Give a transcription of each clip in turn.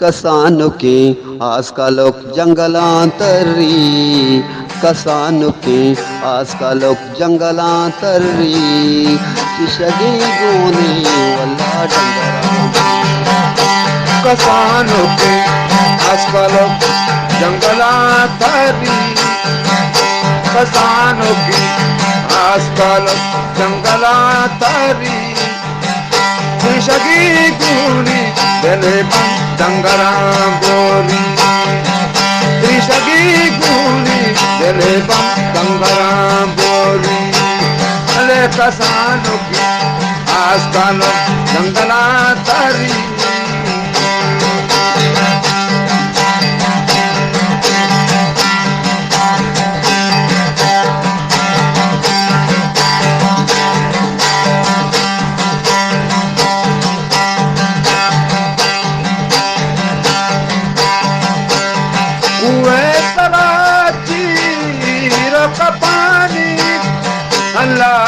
कसानों की आजकल जंगलांतरी, कसानों की आजकल जंगलांतरी, शिशगी गोने वल्ला डंगरा कसानों के आजकल जंगलांतरी, कसानों की आजकल जंगलांतरी, शिशगी गुनी दिले डंगरा बोली, शिशगी गुनी दिले डंगरा बोली। अले कसानों की आजकल जंगलांतरी, अल्लाह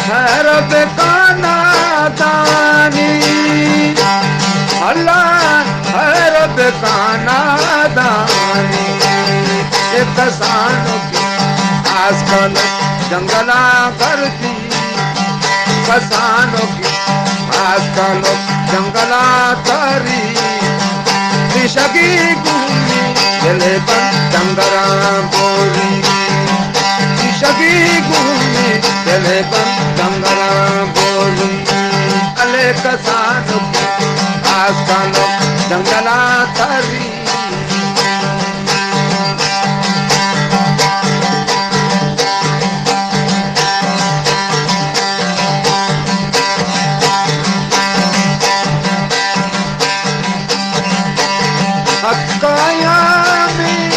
है रब का नादानी, अल्लाह है रब का नादानी। ये कसानों की आजकल जंगला करती, कसानों की आजकल जंगला करी, शिशगी गुनी दिले डंगरा बोली, शिशगी गुनी दिले डंगरा बोली। अले कसानों की आजकल जंगला करी, हक्काया में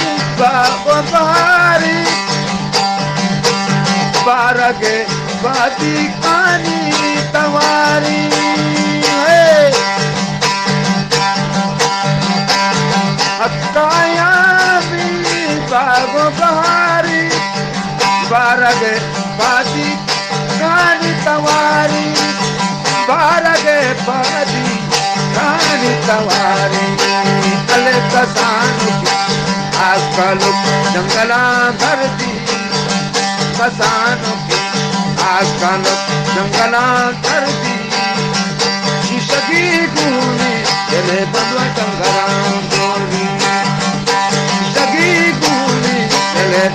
बारी बारगे बाती कानी तवारी, हक्काया में बारी बारगे बाती कानी तवारी, बारगे बाती कानी तवारी। अले कसानों की आजकल जंगला भरती, कसानों की आजकल जंगला भरती, शिशगी गुनी दिले डंगरा बोली, शिशगी गुनी दिले